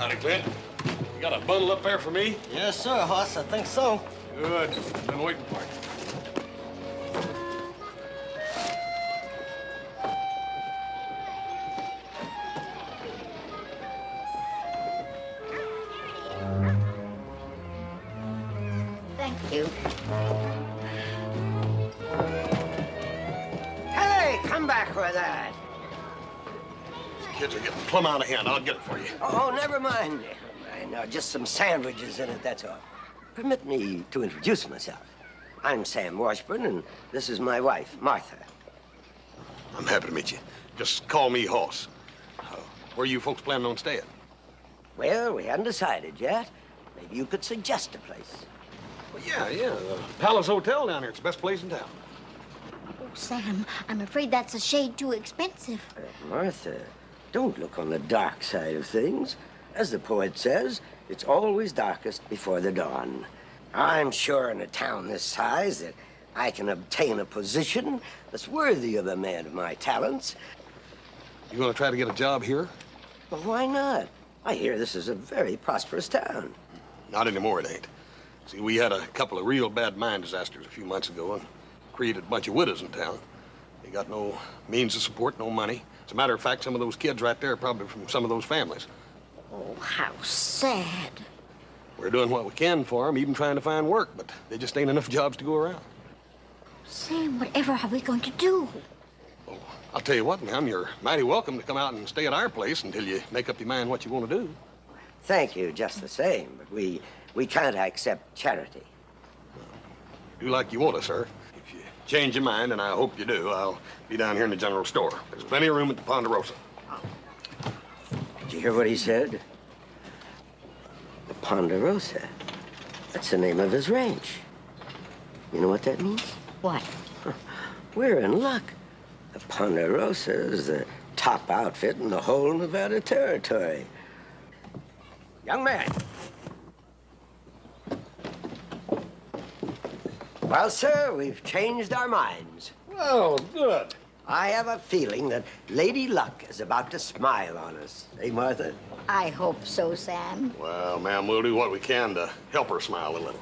Howdy, Clint. You got a bundle up there for me? Yes, sir, Hoss. I think so. Good. Been waiting for it. Thank you. Hey, come back with that. These kids are getting plumb out of hand. I'll get it for you. Oh, never mind. Never mind. Just some sandwiches in it, that's all. Permit me to introduce myself. I'm Sam Washburn, and this is my wife, Martha. I'm happy to meet you. Just call me Hoss. Where are you folks planning on staying? Well, we haven't decided yet. Maybe you could suggest a place. Well, yeah. The Palace Hotel down here. It's the best place in town. Oh, Sam, I'm afraid that's a shade too expensive. Martha, don't look on the dark side of things. As the poet says, it's always darkest before the dawn. I'm sure in a town this size that I can obtain a position that's worthy of a man of my talents. You gonna try to get a job here? Well, why not? I hear this is a very prosperous town. Not anymore, it ain't. See, we had a couple of real bad mine disasters a few months ago and created a bunch of widows in town. They got no means of support, no money. As a matter of fact, some of those kids right there are probably from some of those families. Oh, how sad. We're doing what we can for them, even trying to find work, but there just ain't enough jobs to go around. Sam, whatever are we going to do? Well, I'll tell you what, ma'am, you're mighty welcome to come out and stay at our place until you make up your mind what you want to do. Thank you, just the same, but we can't accept charity. Do like you want to, sir. If you change your mind, and I hope you do, I'll be down here in the general store. There's plenty of room at the Ponderosa. Did you hear what he said? The Ponderosa. That's the name of his ranch. You know what that means? What? We're in luck. The Ponderosa is the top outfit in the whole Nevada Territory. Young man. Well, sir, we've changed our minds. Well, good. I have a feeling that Lady Luck is about to smile on us. Hey, Martha? I hope so, Sam. Well, ma'am, we'll do what we can to help her smile a little.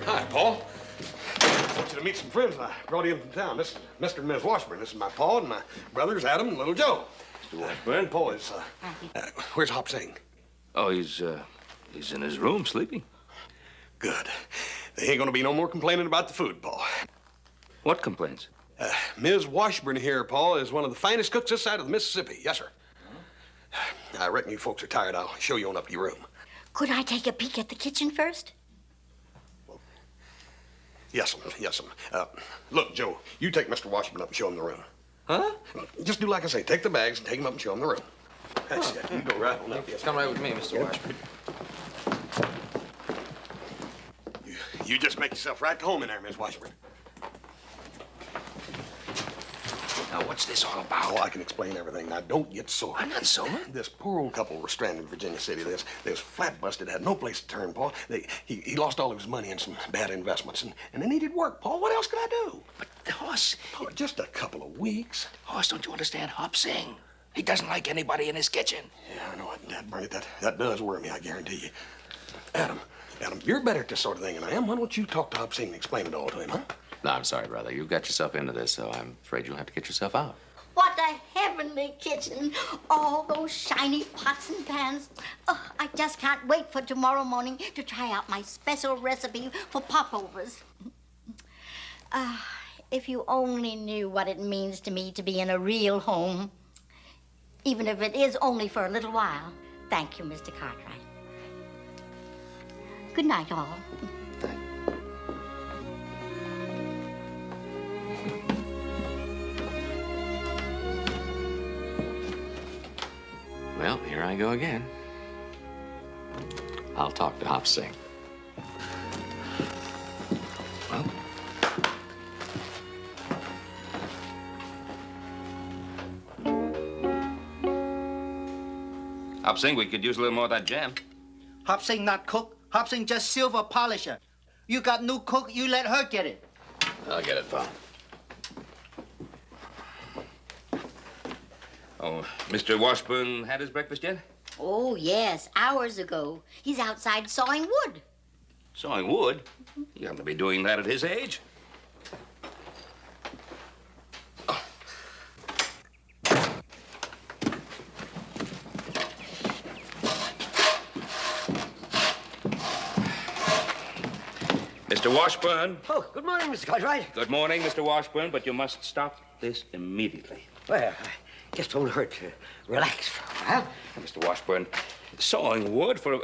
Hi, Paul. I want you to meet some friends I brought in from town. This is Mr. and Ms. Washburn. This is my Pa and my brothers, Adam and little Joe. Mr. Washburn. Paul is, where's Hop Sing? Oh, he's in his room sleeping. Good. There ain't gonna be no more complaining about the food, Paul. What complaints? Ms. Washburn here, Paul, is one of the finest cooks this side of the Mississippi. Yes, sir. I reckon you folks are tired. I'll show you on up to your room. Could I take a peek at the kitchen first? Yes, look, Joe, you take Mr. Washburn up and show him the room. Huh? Just do like I say. Take the bags and take him up and show him the room. That's it. You go right on up. Yes, Come right with me, Mr. Washburn. You just make yourself right at home in there, Miss Washburn. Now, what's this all about? Oh, I can explain everything. Now, don't get sore. I'm not sore. This poor old couple were stranded in Virginia City. They was flat busted, had no place to turn, Paul. He lost all of his money in some bad investments, and they needed work, Paul. What else could I do? But, Hoss... Paul, just a couple of weeks. Hoss, don't you understand? Hop Sing. He doesn't like anybody in his kitchen. Yeah, I know it. Dad, Bernie, that does worry me, I guarantee you. Adam, Adam, you're better at this sort of thing than I am. Why don't you talk to Hop Sing and explain it all to him, huh? No, I'm sorry, brother. You got yourself into this, so I'm afraid you'll have to get yourself out. What a heavenly kitchen. All those shiny pots and pans. Oh, I just can't wait for tomorrow morning to try out my special recipe for popovers. If you only knew what it means to me to be in a real home, even if it is only for a little while. Thank you, Mr. Cartwright. Good night, all. Well, here I go again. I'll talk to Hop Sing. Well, Hop Sing, we could use a little more of that jam. Hop Sing not cook. Hop Sing just silver polisher. You got new cook, you let her get it. I'll get it, Pa. Oh, Mr. Washburn had his breakfast yet? Oh, yes, hours ago. He's outside sawing wood. Sawing wood? He ought to be doing that at his age. Mr. Washburn. Oh, good morning, Mr. Cartwright. Good morning, Mr. Washburn, but you must stop this immediately. Well, I guess it won't hurt to relax for a while. Mr. Washburn, sawing wood for...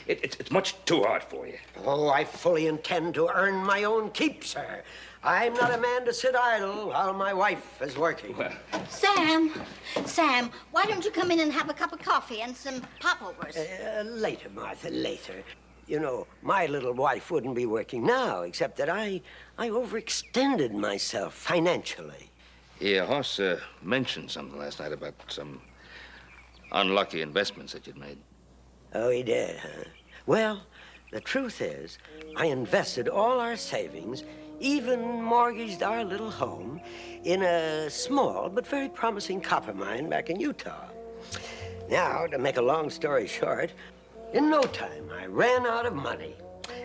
It's much too hard for you. Oh, I fully intend to earn my own keep, sir. I'm not a man to sit idle while my wife is working. Well, Sam, why don't you come in and have a cup of coffee and some popovers? Later, Martha, later. You know, my little wife wouldn't be working now, except that I overextended myself financially. yeah, Hoss mentioned something last night about some unlucky investments that you'd made. Oh, he did, huh? Well, the truth is, I invested all our savings, even mortgaged our little home, in a small but very promising copper mine back in Utah. Now, to make a long story short, in no time, I ran out of money.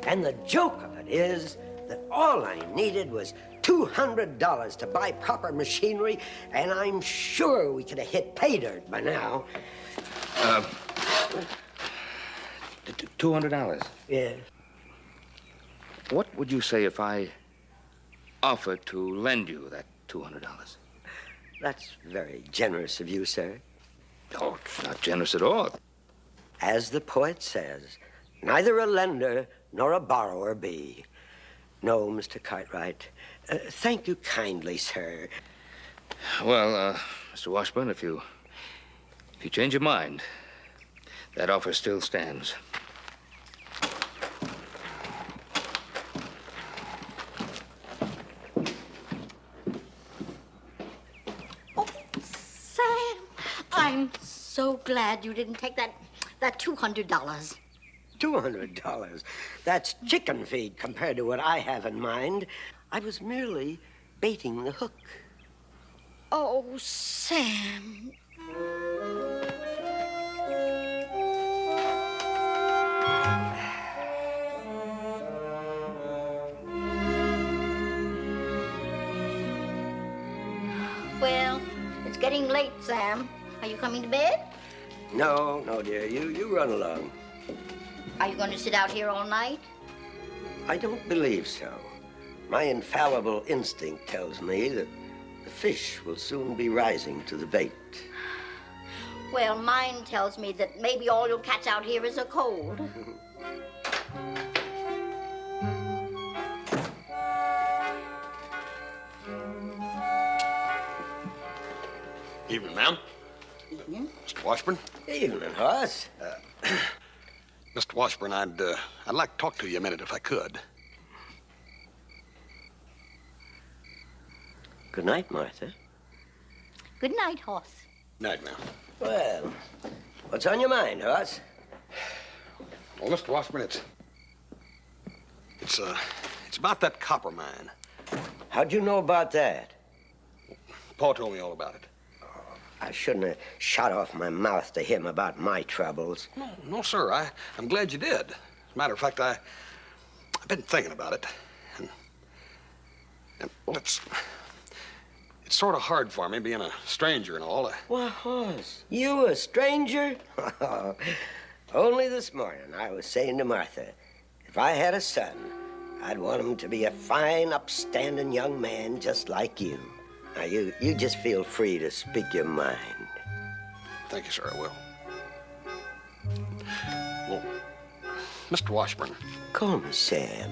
And the joke of it is that all I needed was $200 to buy proper machinery, and I'm sure we could have hit pay dirt by now. $200? Yeah. What would you say if I offered to lend you that $200? That's very generous of you, sir. Oh, it's not generous at all. As the poet says, neither a lender nor a borrower be. No, Mr. Cartwright. Thank you kindly, sir. Well, Mr. Washburn, if you change your mind, that offer still stands. Oh, Sam, I'm so glad you didn't take that $200. $200. That's chicken feed compared to what I have in mind. I was merely baiting the hook. Oh, Sam. Well, it's getting late, Sam. Are you coming to bed? No, dear. You run along. Are you going to sit out here all night? I don't believe so. My infallible instinct tells me that the fish will soon be rising to the bait. Well, mine tells me that maybe all you'll catch out here is a cold. Evening, ma'am. Evening. Mr. Washburn. Evening, Hoss. Mr. Washburn, I'd like to talk to you a minute if I could. Good night, Martha. Good night, Hoss. Night, ma'am. Well, what's on your mind, Hoss? Well, Mr. Washburn, it's about that copper mine. How'd you know about that? Paul told me all about it. I shouldn't have shot off my mouth to him about my troubles. No, sir. I'm glad you did. As a matter of fact, I've been thinking about it. And well, it's sort of hard for me being a stranger and all. Why, Hoss, you a stranger? Only this morning I was saying to Martha, if I had a son, I'd want him to be a fine, upstanding young man just like you. Now, you just feel free to speak your mind. Thank you, sir, I will. Well, Mr. Washburn. Call me Sam.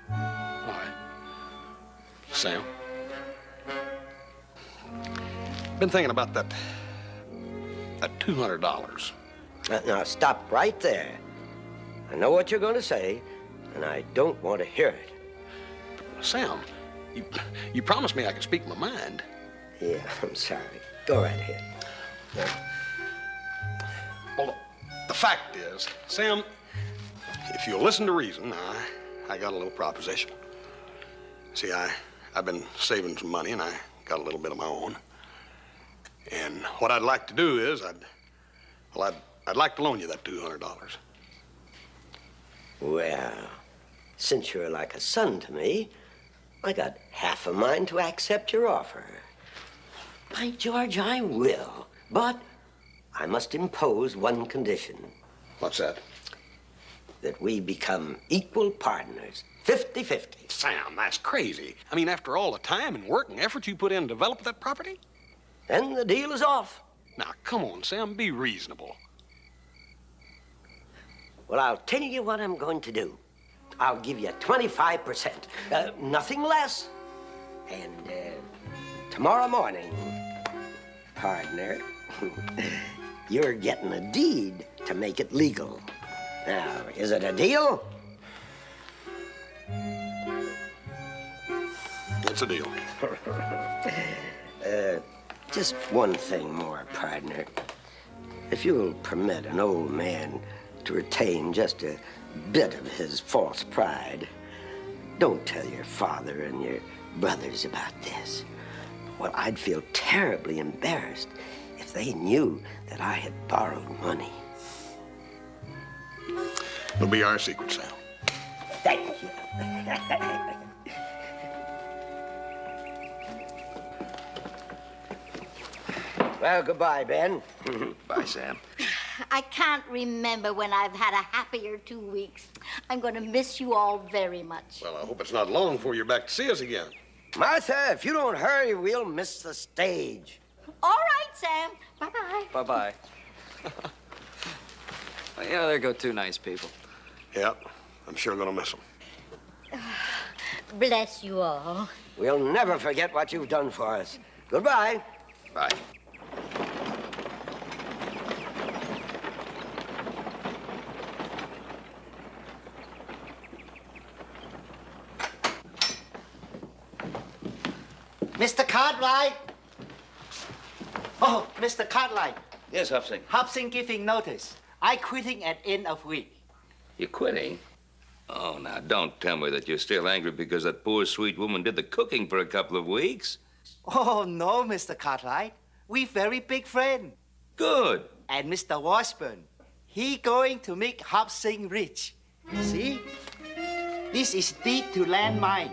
All right. Sam. Been thinking about that $200. Now, stop right there. I know what you're going to say, and I don't want to hear it. Sam, you promised me I could speak my mind. Yeah, I'm sorry. Go right ahead. Well, the fact is, Sam, if you'll listen to reason, I got a little proposition. See, I've been saving some money, and I got a little bit of my own. And what I'd like to do is, I'd like to loan you that $200. Well, since you're like a son to me, I got half a mind to accept your offer. By George, I will. But I must impose one condition. What's that? That we become equal partners, 50-50. Sam, that's crazy. I mean, after all the time and work and effort you put in to develop that property? Then the deal is off. Now, come on, Sam, be reasonable. Well, I'll tell you what I'm going to do. I'll give you 25%, nothing less. And tomorrow morning, partner, you're getting a deed to make it legal. Now, is it a deal? It's a deal. Just one thing more, partner. If you'll permit an old man to retain just a bit of his false pride, don't tell your father and your brothers about this. Well, I'd feel terribly embarrassed if they knew that I had borrowed money. It'll be our secret, Sam. Thank you. Well, goodbye, Ben. Bye, Sam. I can't remember when I've had a happier 2 weeks. I'm going to miss you all very much. Well, I hope it's not long before you're back to see us again. Martha, if you don't hurry, we'll miss the stage. All right, Sam. Bye-bye. Bye-bye. Well, yeah, there go two nice people. Yep, I'm sure gonna miss them. Bless you all. We'll never forget what you've done for us. Goodbye. Bye. Mr. Cartwright. Oh, Mr. Cartwright. Yes, Hopsing. Hobson giving notice. I quitting at end of week. You're quitting? Oh, now, don't tell me that you're still angry because that poor, sweet woman did the cooking for a couple of weeks. Oh, no, Mr. Cartwright. We very big friend. Good. And Mr. Washburn, he going to make Hobson rich. See? This is deed to land mine.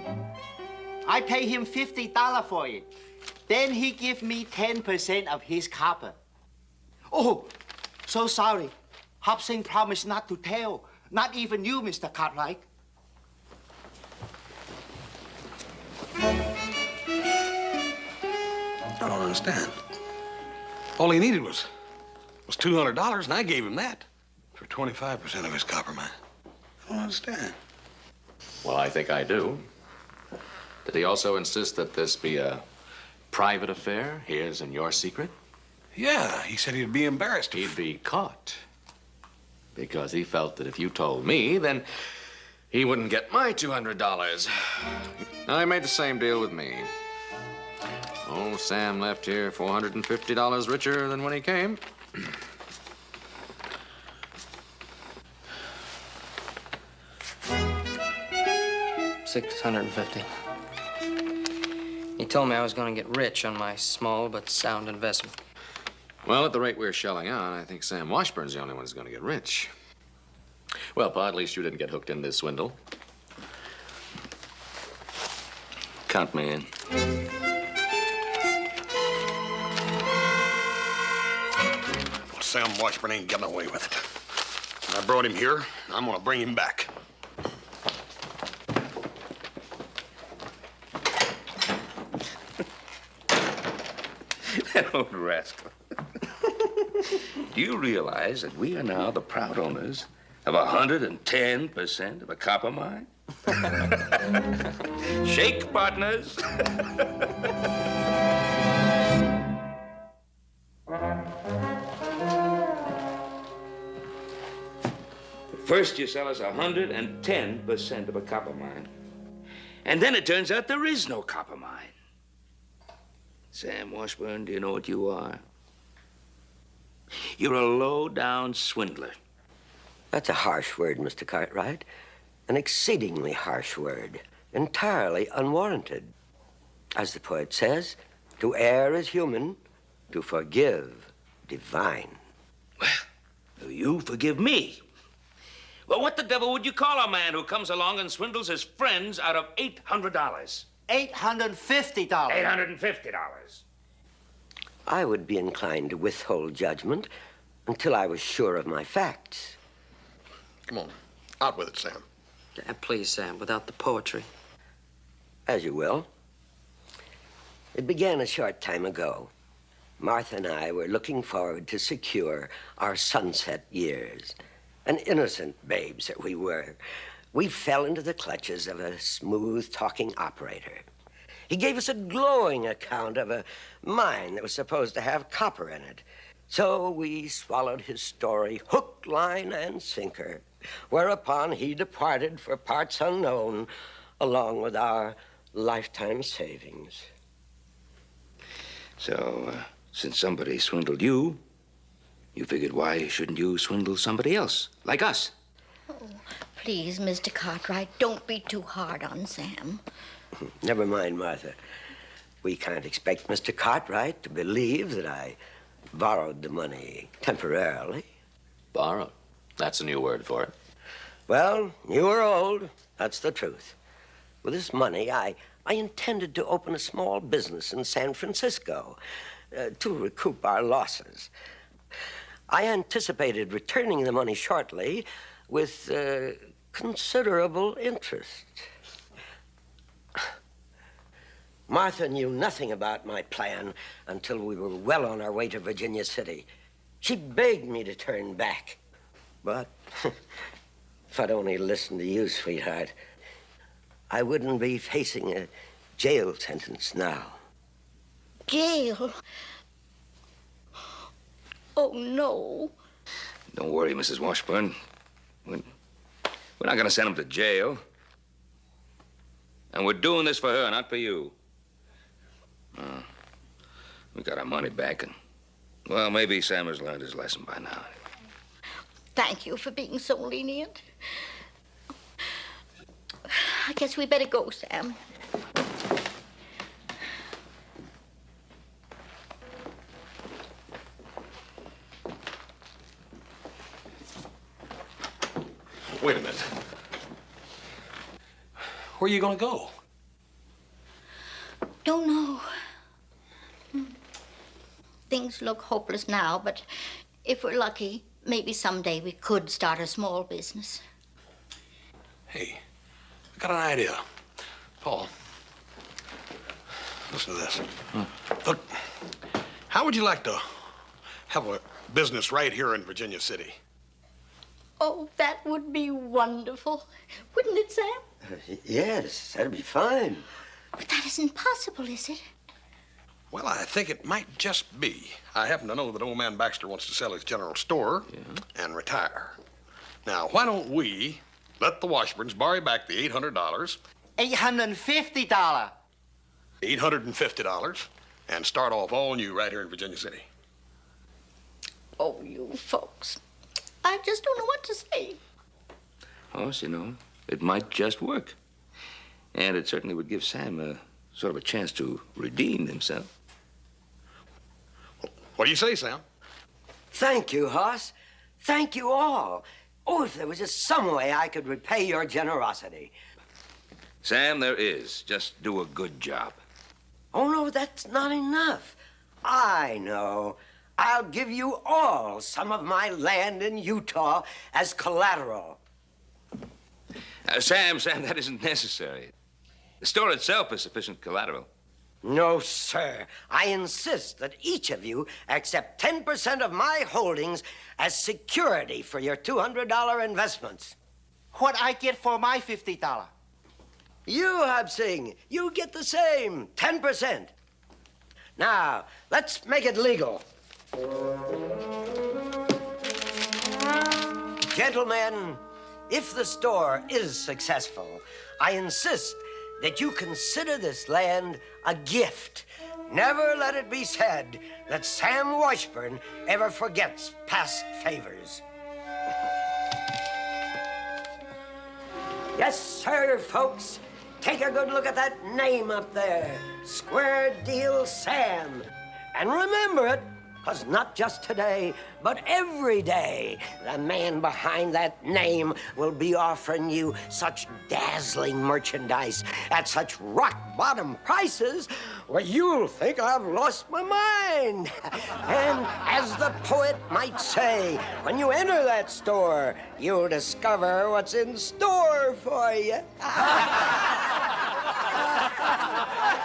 I pay him $50 for it. Then he give me 10% of his copper. Oh, so sorry. Hobson promised not to tell. Not even you, Mr. Cartwright. I don't understand. All he needed was $200, and I gave him that for 25% of his copper mine. I don't understand. Well, I think I do. Did he also insist that this be a private affair, his and your secret? Yeah, he said he'd be embarrassed. He'd be caught. Because he felt that if you told me, then he wouldn't get my $200. Now, he made the same deal with me. Oh, Sam left here $450 richer than when he came. $650. He told me I was going to get rich on my small but sound investment. Well, at the rate we're shelling out, I think Sam Washburn's the only one who's going to get rich. Well, Pa, at least you didn't get hooked in this swindle. Count me in. Well, Sam Washburn ain't getting away with it. I brought him here. I'm gonna bring him back. That old rascal. Do you realize that we are now the proud owners of 110% of a copper mine? Shake, partners. First, you sell us 110% of a copper mine. And then it turns out there is no copper mine. Sam Washburn, do you know what you are? You're a low-down swindler. That's a harsh word, Mr. Cartwright. An exceedingly harsh word. Entirely unwarranted. As the poet says, to err is human, to forgive divine. Well, you forgive me. Well, what the devil would you call a man who comes along and swindles his friends out of $800? $850. $850. I would be inclined to withhold judgment until I was sure of my facts. Come on, out with it, Sam. Please, Sam, without the poetry. As you will. It began a short time ago. Martha and I were looking forward to secure our sunset years. And innocent babes that we were, we fell into the clutches of a smooth-talking operator. He gave us a glowing account of a mine that was supposed to have copper in it. So we swallowed his story, hook, line, and sinker, whereupon he departed for parts unknown, along with our lifetime savings. So, since somebody swindled you, you figured, why shouldn't you swindle somebody else, like us? Oh, please, Mr. Cartwright, don't be too hard on Sam. Never mind, Martha. We can't expect Mr. Cartwright to believe that I borrowed the money temporarily. Borrowed. That's a new word for it. Well, you or old, that's the truth. With this money, I intended to open a small business in San Francisco to recoup our losses. I anticipated returning the money shortly with considerable interest. Martha knew nothing about my plan until we were well on our way to Virginia City. She begged me to turn back. But if I'd only listened to you, sweetheart, I wouldn't be facing a jail sentence now. Jail? Oh, no. Don't worry, Mrs. Washburn. We're not going to send him to jail. And we're doing this for her, not for you. We got our money back, and, well, maybe Sam has learned his lesson by now. Thank you for being so lenient. I guess we better go, Sam. Wait a minute. Where are you gonna go? Don't know. Things look hopeless now, but if we're lucky, maybe someday we could start a small business. Hey, I got an idea. Paul, listen to this. Look, how would you like to have a business right here in Virginia City? Oh, that would be wonderful. Wouldn't it, Sam? Yes, that'd be fine. But that isn't possible, is it? Well, I think it might just be. I happen to know that old man Baxter wants to sell his general store and retire. Now, why don't we let the Washburns borrow back the $800, $850. $850, and start off all new right here in Virginia City? Oh, you folks. I just don't know what to say. Of course, it might just work. And it certainly would give Sam a sort of a chance to redeem himself. What do you say, Sam? Thank you, Hoss. Thank you all. Oh, if there was just some way I could repay your generosity. Sam, there is. Just do a good job. Oh, no, that's not enough. I know. I'll give you all some of my land in Utah as collateral. Sam, that isn't necessary. The store itself is sufficient collateral. No, sir. I insist that each of you accept 10% of my holdings as security for your $200 investments. What I get for my $50? You, Hab Singh, you get the same, 10%. Now, let's make it legal. Gentlemen, if the store is successful, I insist that you consider this land a gift. Never let it be said that Sam Washburn ever forgets past favors. Yes, sir, folks. Take a good look at that name up there. Square Deal Sam. And remember it, because not just today, but every day, the man behind that name will be offering you such dazzling merchandise at such rock-bottom prices where you'll think I've lost my mind. And as the poet might say, when you enter that store, you'll discover what's in store for you.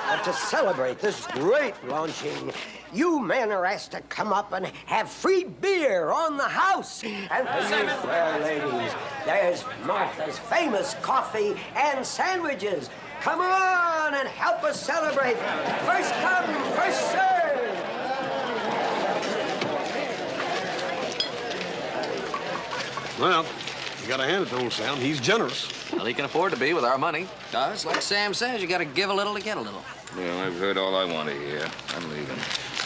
But to celebrate this great launching, you men are asked to come up and have free beer on the house. And for you fair ladies, there's Martha's famous coffee and sandwiches. Come on and help us celebrate. First come, first served. Well, you gotta hand it to old Sam. He's generous. Well, he can afford to be with our money. It's like Sam says, you gotta give a little to get a little. Well, I've heard all I want to hear. I'm leaving.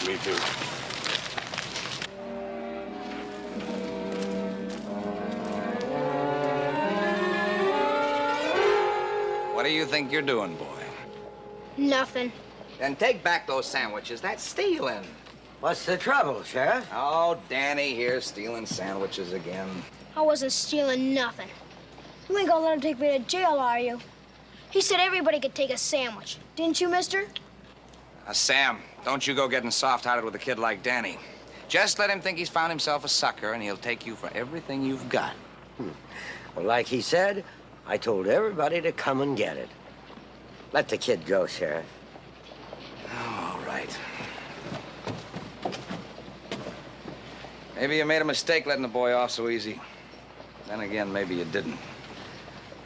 Me too. What do you think you're doing, boy? Nothing. Then take back those sandwiches. That's stealing. What's the trouble, Sheriff? Oh, Danny here stealing sandwiches again. I wasn't stealing nothing. You ain't gonna let him take me to jail, are you? He said everybody could take a sandwich. Didn't you, mister? Sam, don't you go getting soft-hearted with a kid like Danny. Just let him think he's found himself a sucker, and he'll take you for everything you've got. Well, like he said, I told everybody to come and get it. Let the kid go, Sheriff. All right. Maybe you made a mistake letting the boy off so easy. Then again, maybe you didn't.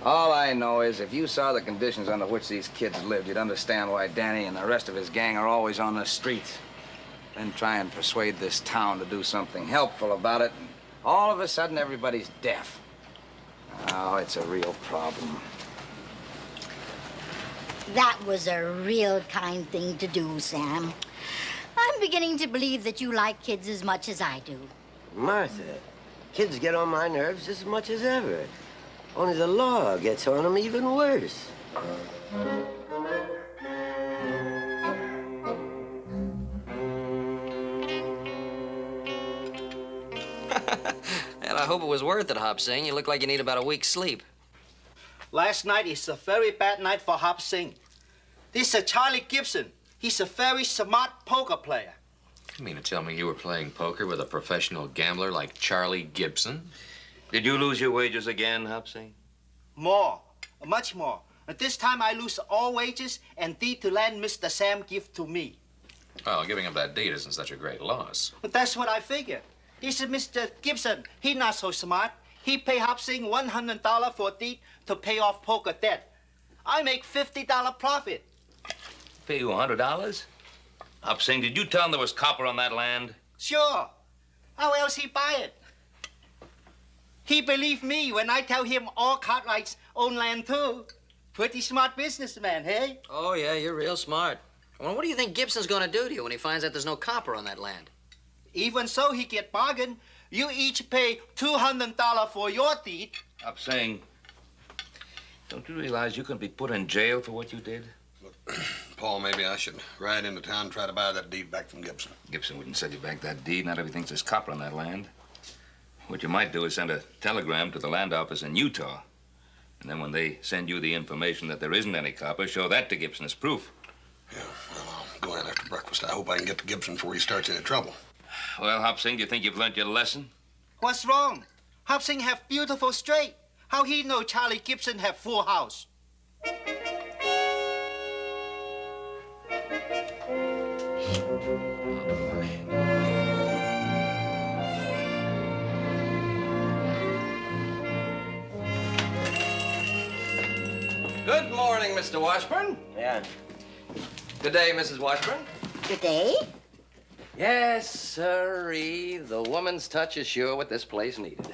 All I know is if you saw the conditions under which these kids lived, you'd understand why Danny and the rest of his gang are always on the streets. Then try and persuade this town to do something helpful about it, and all of a sudden everybody's deaf. Oh, it's a real problem. That was a real kind thing to do, Sam. I'm beginning to believe that you like kids as much as I do. Martha, kids get on my nerves as much as ever. Only the law gets on them even worse. And I hope it was worth it, Hop Sing. You look like you need about a week's sleep. Last night is a very bad night for Hop Sing. This is Charlie Gibson. He's a very smart poker player. You mean to tell me you were playing poker with a professional gambler like Charlie Gibson? Did you lose your wages again, Hopsy? More, much more. But this time I lose all wages and deed to land Mr. Sam give to me. Well, giving up that deed isn't such a great loss. But that's what I figure. This is Mr. Gibson. He not so smart. He pay Hop Sing $100 for deed to pay off poker debt. I make $50 profit. Pay you $100? Hopsing, did you tell him there was copper on that land? Sure. How else he buy it? He believe me when I tell him all Cartwrights own land too. Pretty smart businessman, hey? Oh, yeah, you're real smart. Well, what do you think Gibson's gonna do to you when he finds out there's no copper on that land? Even so, he get bargain. You each pay $200 for your deed. Hopsing, don't you realize you can be put in jail for what you did? Look, Paul, maybe I should ride into town and try to buy that deed back from Gibson. Gibson wouldn't sell you back that deed. Not everything's there's copper on that land. What you might do is send a telegram to the land office in Utah. And then when they send you the information that there isn't any copper, show that to Gibson as proof. Yeah, well, I'll go in after breakfast. I hope I can get to Gibson before he starts any trouble. Well, Hop Sing, do you think you've learned your lesson? What's wrong? Hop Sing have beautiful straight. How he know Charlie Gibson have full house? Good morning, Mr. Washburn. Yeah. Good day, Mrs. Washburn. Good day. Yes, sirree. The woman's touch is sure what this place needed.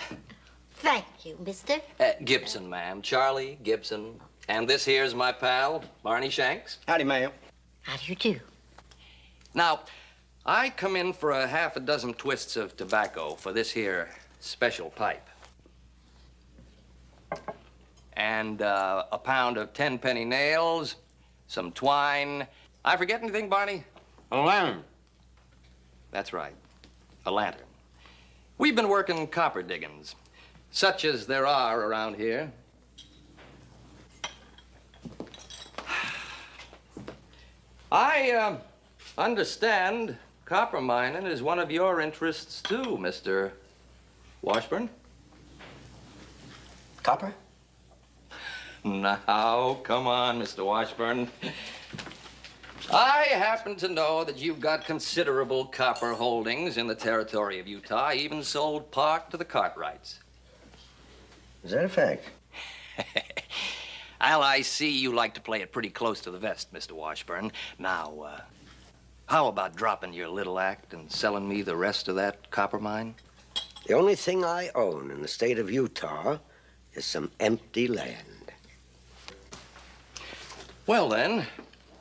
Thank you, mister. Gibson, ma'am. Charlie Gibson. And this here's my pal, Barney Shanks. Howdy, ma'am. How do you do? Now, I come in for a half a dozen twists of tobacco for this here special pipe. And a pound of 10-penny nails, some twine. I forget anything, Barney? A lantern. That's right, a lantern. We've been working copper diggings, such as there are around here. I understand copper mining is one of your interests too, Mr. Washburn. Copper? Now, come on, Mr. Washburn. I happen to know that you've got considerable copper holdings in the territory of Utah, even sold part to the Cartwrights. Is that a fact? Al, I see you like to play it pretty close to the vest, Mr. Washburn. Now, how about dropping your little act and selling me the rest of that copper mine? The only thing I own in the state of Utah is some empty land. Well, then,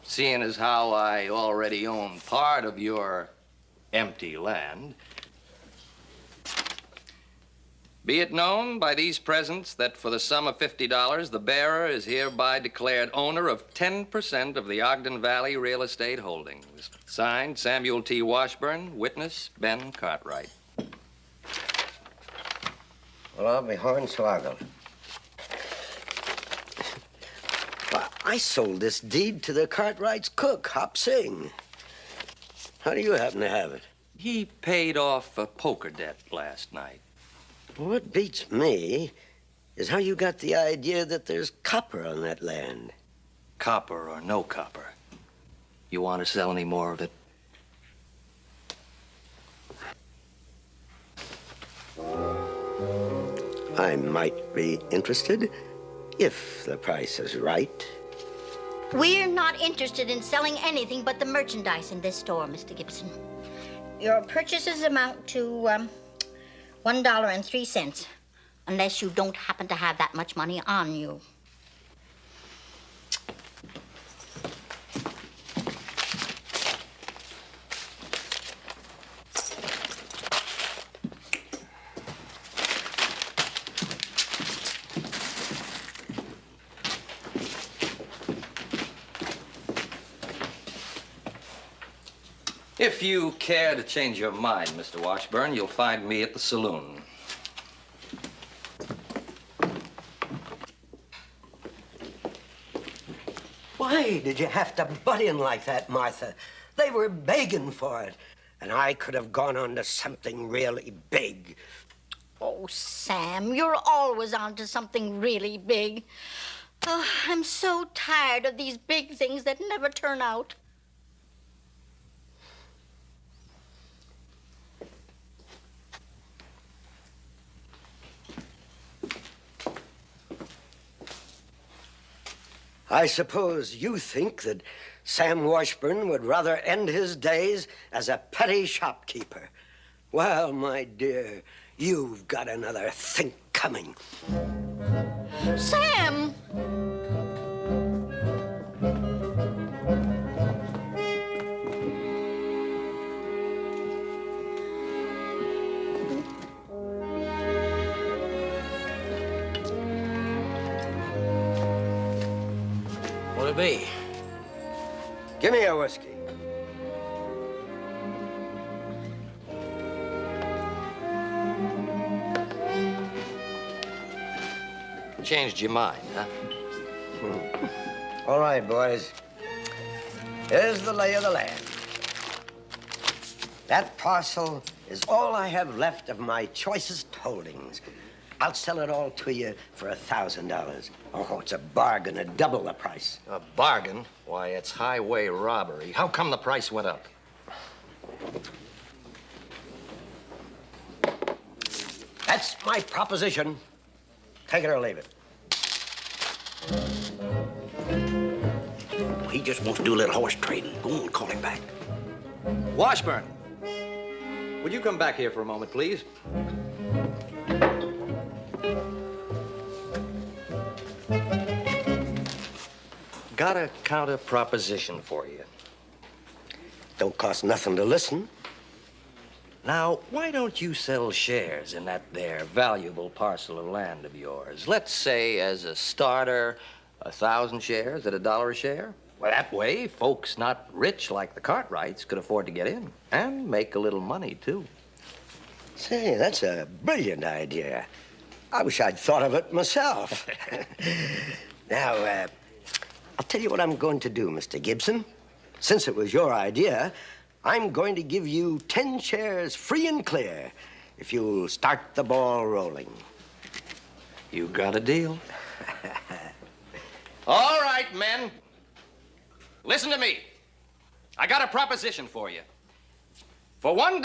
seeing as how I already own part of your empty land, be it known by these presents that for the sum of $50, the bearer is hereby declared owner of 10% of the Ogden Valley real estate holdings. Signed, Samuel T. Washburn, witness, Ben Cartwright. Well, I'll be hornswoggled. Well, I sold this deed to the Cartwright's cook, Hop Sing. How do you happen to have it? He paid off a poker debt last night. What beats me is how you got the idea that there's copper on that land. Copper or no copper. You want to sell any more of it? I might be interested if the price is right. We're not interested in selling anything but the merchandise in this store, Mr. Gibson. Your purchases amount to $1.03, unless you don't happen to have that much money on you. If you care to change your mind, Mr. Washburn, you'll find me at the saloon. Why did you have to butt in like that, Martha? They were begging for it, and I could have gone on to something really big. Oh, Sam, you're always on to something really big. Oh, I'm so tired of these big things that never turn out. I suppose you think that Sam Washburn would rather end his days as a petty shopkeeper. Well, my dear, you've got another think coming. Sam! What'll it be? Give me a whiskey. Changed your mind, huh? All right, boys. Here's the lay of the land. That parcel is all I have left of my choicest holdings. I'll sell it all to you for $1,000. Oh, it's a bargain, a double the price. A bargain? Why, it's highway robbery. How come the price went up? That's my proposition. Take it or leave it. He just wants to do a little horse trading. Go on, call him back. Washburn, would you come back here for a moment, please? Got a counter proposition for you. Don't cost nothing to listen. Now, why don't you sell shares in that there valuable parcel of land of yours? Let's say, as a starter, 1,000 shares at $1 a share. Well, that way, folks not rich like the Cartwrights could afford to get in and make a little money, too. Say, that's a brilliant idea. I wish I'd thought of it myself. Now, I'll tell you what I'm going to do, Mr. Gibson. Since it was your idea, I'm going to give you 10 shares free and clear if you'll start the ball rolling. You got a deal. All right, men. Listen to me. I got a proposition for you. For $1,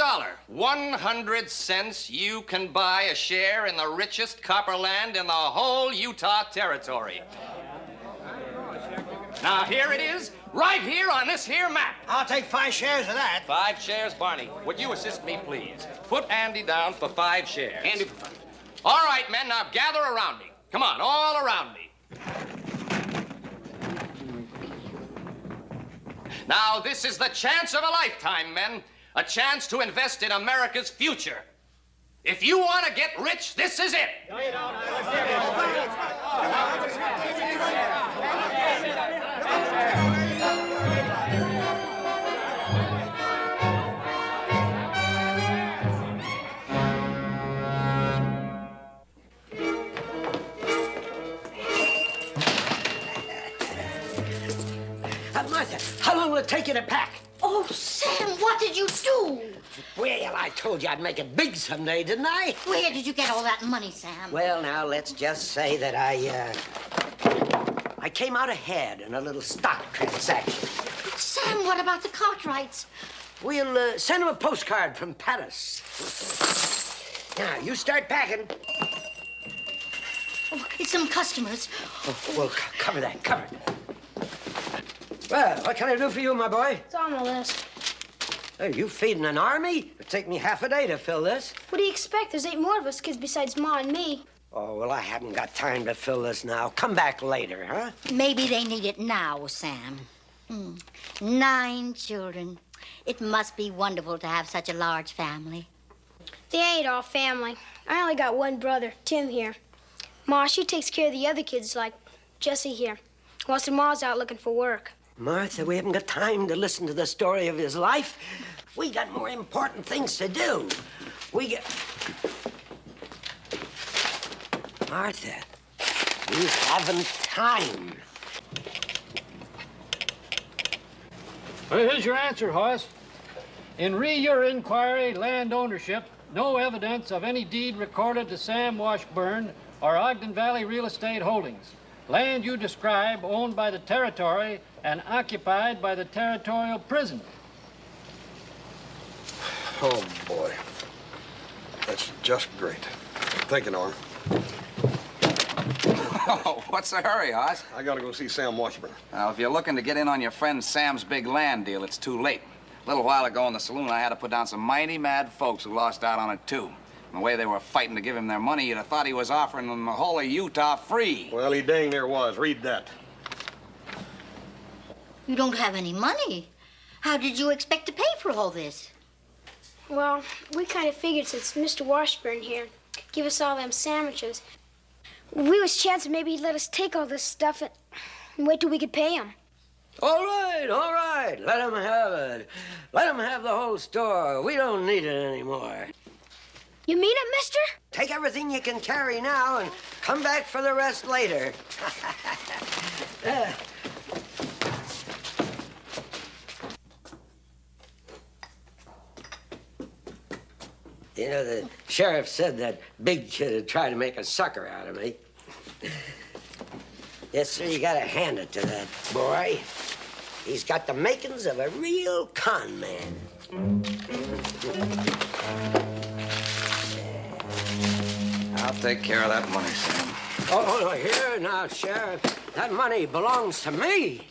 100 cents, you can buy a share in the richest copper land in the whole Utah Territory. Now, here it is, right here on this here map. I'll take 5 shares of that. 5 shares, Barney. Would you assist me, please? Put Andy down for 5 shares. Andy. All right, men, now gather around me. Come on, all around me. Now, this is the chance of a lifetime, men. A chance to invest in America's future. If you want to get rich, this is it. Martha, how long will it take you to pack? Oh, Sam, what did you do? Well, I told you I'd make it big someday, didn't I? Where did you get all that money, Sam? Well, now, let's just say that I came out ahead in a little stock transaction. Sam, what about the Cartwrights? We'll send them a postcard from Paris. Now, you start packing. Oh, it's some customers. Oh, well, cover that, cover it. Well, what can I do for you, my boy? It's on the list. Are you feeding an army? It'll take me half a day to fill this. What do you expect? There's 8 more of us kids besides Ma and me. Oh, well, I haven't got time to fill this now. Come back later, huh? Maybe they need it now, Sam. 9 children. It must be wonderful to have such a large family. They ain't all family. I only got one brother, Tim here. Ma, she takes care of the other kids like Jesse here. Whilst her Ma's out looking for work. Martha, we haven't got time to listen to the story of his life. We got more important things to do. Martha, you haven't time. Well, here's your answer, Hoss. In your inquiry, land ownership, no evidence of any deed recorded to Sam Washburn or Ogden Valley Real Estate Holdings. Land you describe owned by the Territory and occupied by the Territorial Prison. Oh, boy. That's just great. Thank you, Norm. Oh, what's the hurry, Hoss? I gotta go see Sam Washburn. Now, if you're looking to get in on your friend Sam's big land deal, it's too late. A little while ago in the saloon, I had to put down some mighty mad folks who lost out on it, too. And the way they were fighting to give him their money, you'd have thought he was offering them the whole of Utah free. Well, he dang near was. Read that. You don't have any money. How did you expect to pay for all this? Well, we kind of figured since Mr. Washburn here could give us all them sandwiches, we was chancing maybe he'd let us take all this stuff and wait till we could pay him. All right. Let him have it. Let him have the whole store. We don't need it anymore. You mean it, mister? Take everything you can carry now and come back for the rest later. You know, the sheriff said that big kid had tried to make a sucker out of me. Yes, sir, you gotta hand it to that boy. He's got the makings of a real con man. I'll take care of that money, Sam. Oh, no, here now, Sheriff. That money belongs to me.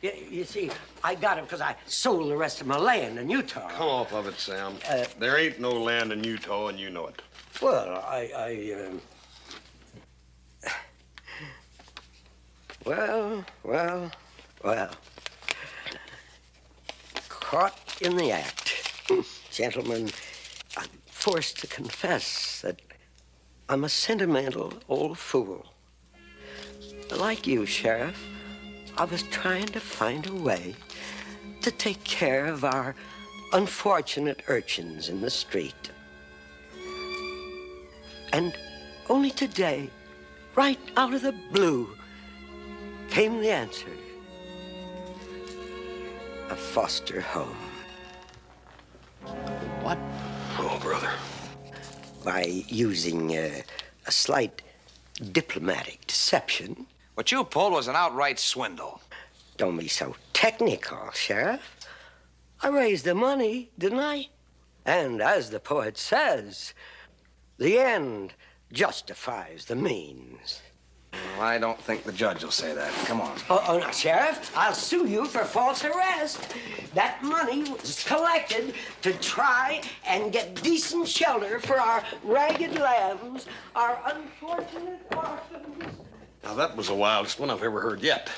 You see, I got it because I sold the rest of my land in Utah. Come off of it, Sam. There ain't no land in Utah, and you know it. Well, Well. Caught in the act. Gentlemen, I'm forced to confess that I'm a sentimental old fool. Like you, Sheriff, I was trying to find a way to take care of our unfortunate urchins in the street. And only today, right out of the blue, came the answer. A foster home. What? Oh, brother. By using a slight diplomatic deception. What you pulled was an outright swindle. Don't be so technical, Sheriff. I raised the money, didn't I? And as the poet says, the end justifies the means. Well, I don't think the judge will say that. Come on. Oh, no, Sheriff, I'll sue you for false arrest. That money was collected to try and get decent shelter for our ragged lambs, our unfortunate orphans. Now, that was the wildest one I've ever heard yet.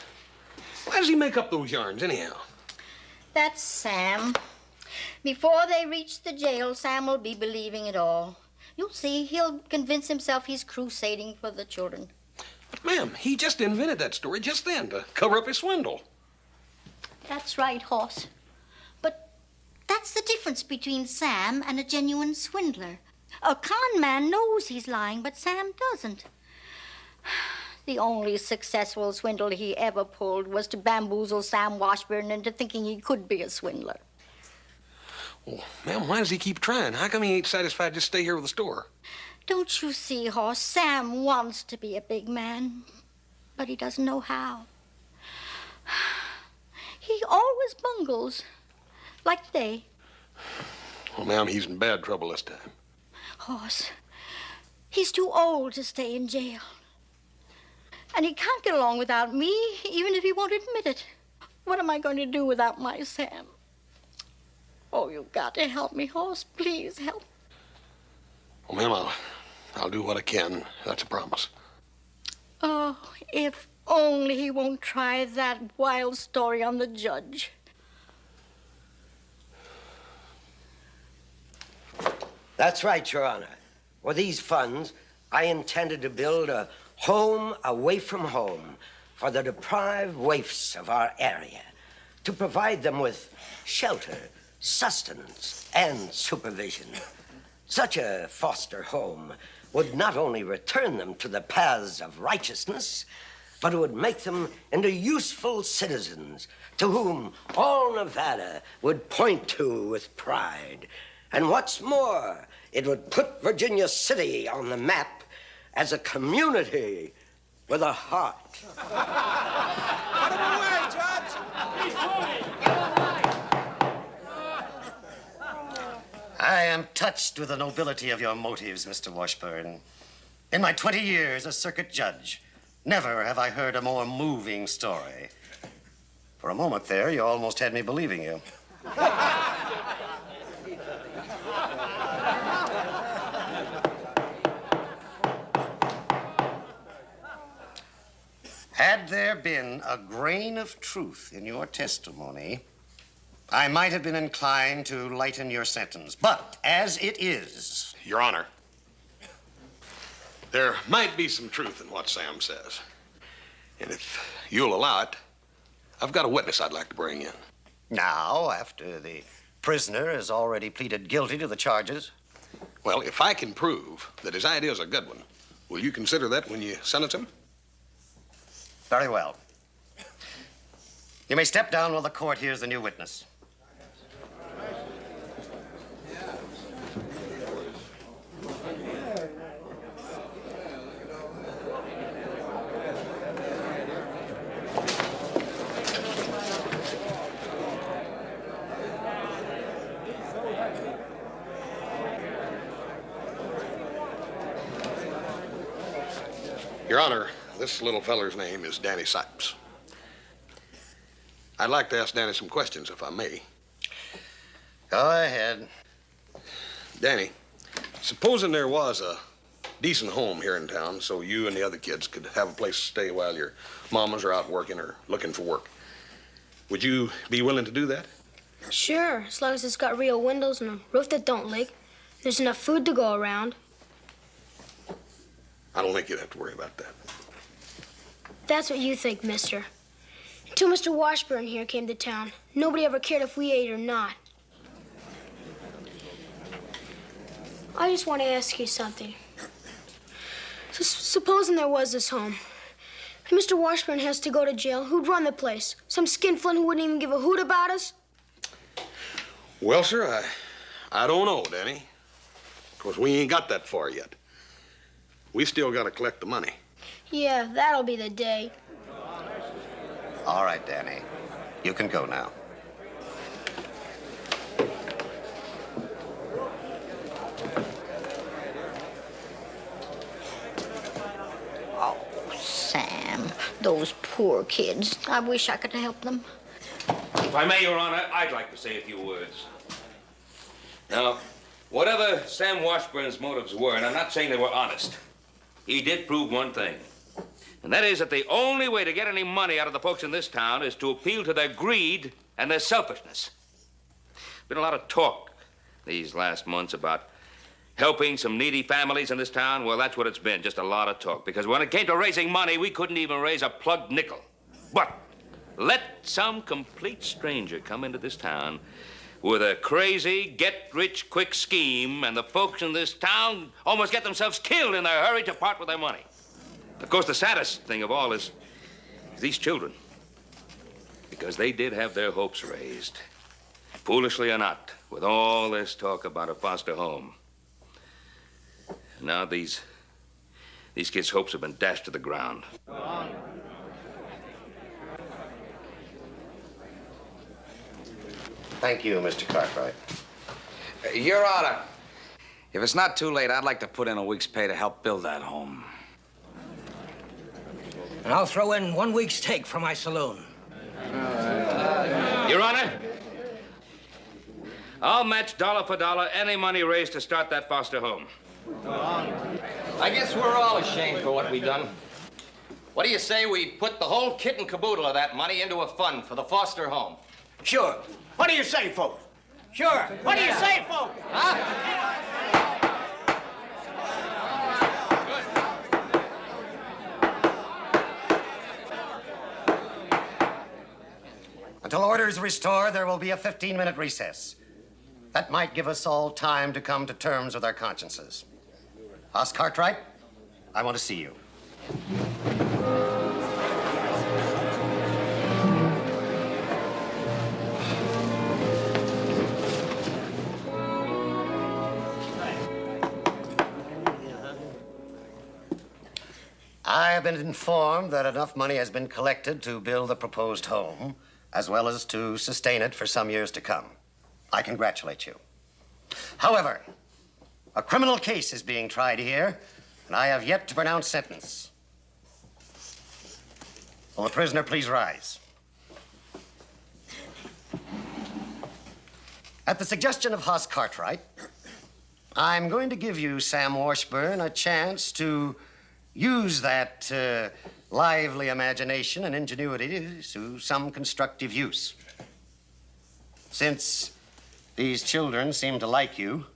Why does he make up those yarns, anyhow? That's Sam. Before they reach the jail, Sam will be believing it all. You'll see, he'll convince himself he's crusading for the children. But, ma'am, he just invented that story just then to cover up his swindle. That's right, Hoss. But that's the difference between Sam and a genuine swindler. A con man knows he's lying, but Sam doesn't. The only successful swindle he ever pulled was to bamboozle Sam Washburn into thinking he could be a swindler. Well, ma'am, why does he keep trying? How come he ain't satisfied just stay here with the store? Don't you see, Hoss? Sam wants to be a big man, but he doesn't know how. He always bungles, like today. Well, ma'am, he's in bad trouble this time. Hoss, he's too old to stay in jail. And he can't get along without me, even if he won't admit it. What am I going to do without my Sam? Oh, you've got to help me, Hoss. Please help. Well, ma'am, I'll do what I can. That's a promise. Oh, if only he won't try that wild story on the judge. That's right, Your Honor. With these funds, I intended to build a home away from home for the deprived waifs of our area, to provide them with shelter, sustenance, and supervision. Such a foster home would not only return them to the paths of righteousness, but it would make them into useful citizens to whom all Nevada would point to with pride. And what's more, it would put Virginia City on the map as a community with a heart. Put him away, Judge! He's moving! I am touched with the nobility of your motives, Mr. Washburn. In my 20 years as circuit judge, never have I heard a more moving story. For a moment there, you almost had me believing you. Had there been a grain of truth in your testimony, I might have been inclined to lighten your sentence. But as it is... Your Honor, there might be some truth in what Sam says. And if you'll allow it, I've got a witness I'd like to bring in. Now, after the prisoner has already pleaded guilty to the charges? Well, if I can prove that his idea is a good one, will you consider that when you sentence him? Very well. You may step down while the court hears the new witness. Your Honor, this little feller's name is Danny Sipes. I'd like to ask Danny some questions, if I may. Go ahead. Danny, supposing there was a decent home here in town so you and the other kids could have a place to stay while your mamas are out working or looking for work, would you be willing to do that? Sure, as long as it's got real windows and a roof that don't leak. There's enough food to go around. I don't think you'd have to worry about that. That's what you think, mister. Until Mr. Washburn here came to town, nobody ever cared if we ate or not. I just want to ask you something. Supposing there was this home, if Mr. Washburn has to go to jail, who'd run the place? Some skinflint who wouldn't even give a hoot about us? Well, sir, I don't know, Danny. Of course, we ain't got that far yet. We still got to collect the money. Yeah, that'll be the day. All right, Danny. You can go now. Oh, Sam, those poor kids. I wish I could help them. If I may, Your Honor, I'd like to say a few words. Now, whatever Sam Washburn's motives were, and I'm not saying they were honest, he did prove one thing. And that is that the only way to get any money out of the folks in this town is to appeal to their greed and their selfishness. Been a lot of talk these last months about helping some needy families in this town. Well, that's what it's been, just a lot of talk. Because when it came to raising money, we couldn't even raise a plugged nickel. But let some complete stranger come into this town with a crazy, get-rich-quick scheme, and the folks in this town almost get themselves killed in their hurry to part with their money. Of course, the saddest thing of all is these children, because they did have their hopes raised, foolishly or not, with all this talk about a foster home. Now these kids' hopes have been dashed to the ground. Thank you, Mr. Cartwright. Your Honor, if it's not too late, I'd like to put in a week's pay to help build that home. And I'll throw in 1 week's take for my saloon. Your Honor, I'll match dollar for dollar any money raised to start that foster home. I guess we're all ashamed for what we done. What do you say we put the whole kit and caboodle of that money into a fund for the foster home? Sure. What do you say, folks? Sure. What do you say, folks? Huh? Until order is restored, there will be a 15-minute recess. That might give us all time to come to terms with our consciences. Hoss Cartwright, I want to see you. I have been informed that enough money has been collected to build the proposed home, as well as to sustain it for some years to come. I congratulate you. However, a criminal case is being tried here, and I have yet to pronounce sentence. Will the prisoner please rise? At the suggestion of Hoss Cartwright, I'm going to give you, Sam Washburn, a chance to use that lively imagination and ingenuity to some constructive use. Since these children seem to like you,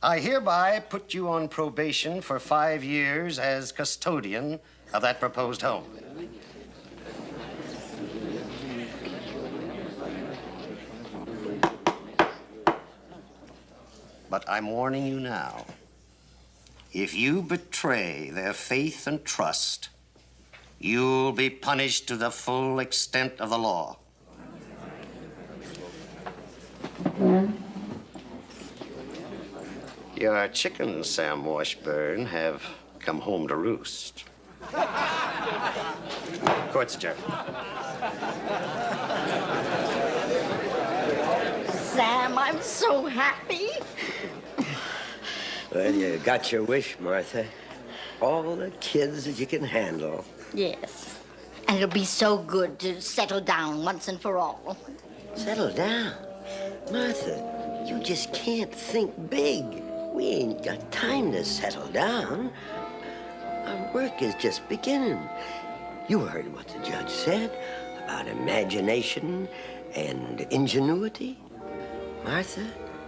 I hereby put you on probation for 5 years as custodian of that proposed home. But I'm warning you now. If you betray their faith and trust, you'll be punished to the full extent of the law. Your chickens, Sam Washburn, have come home to roost. Court's adjourned. Sam, I'm so happy. Well, you got your wish, Martha. All the kids that you can handle. Yes. And it'll be so good to settle down once and for all. Settle down? Martha, you just can't think big. We ain't got time to settle down. Our work is just beginning. You heard what the judge said about imagination and ingenuity. Martha,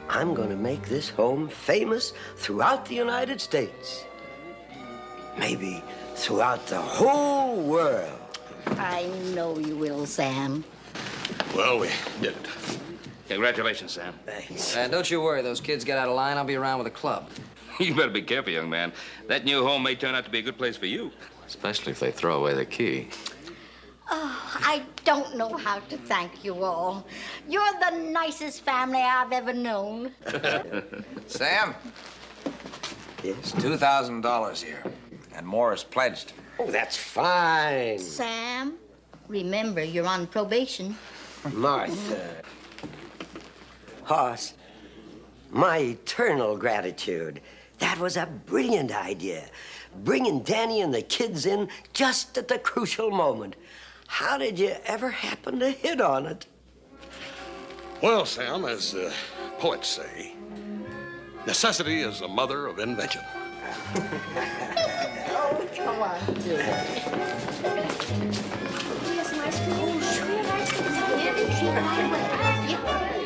I'm going to make this home famous throughout the United States. Maybe throughout the whole world. I know you will, Sam. Well, we did it. Congratulations, Sam. Thanks. And don't you worry, those kids get out of line, I'll be around with a club. You better be careful, young man. That new home may turn out to be a good place for you. Especially if they throw away the key. Oh, I don't know how to thank you all. You're the nicest family I've ever known. Sam, Yes? it's $2,000 here, and more is pledged. Oh, that's fine. Sam, remember, you're on probation. Martha. Hoss, my eternal gratitude. That was a brilliant idea. Bringing Danny and the kids in just at the crucial moment. How did you ever happen to hit on it? Well, Sam, as poets say, necessity is the mother of invention. Oh, come on, do it. We have some ice cream. We have ice cream.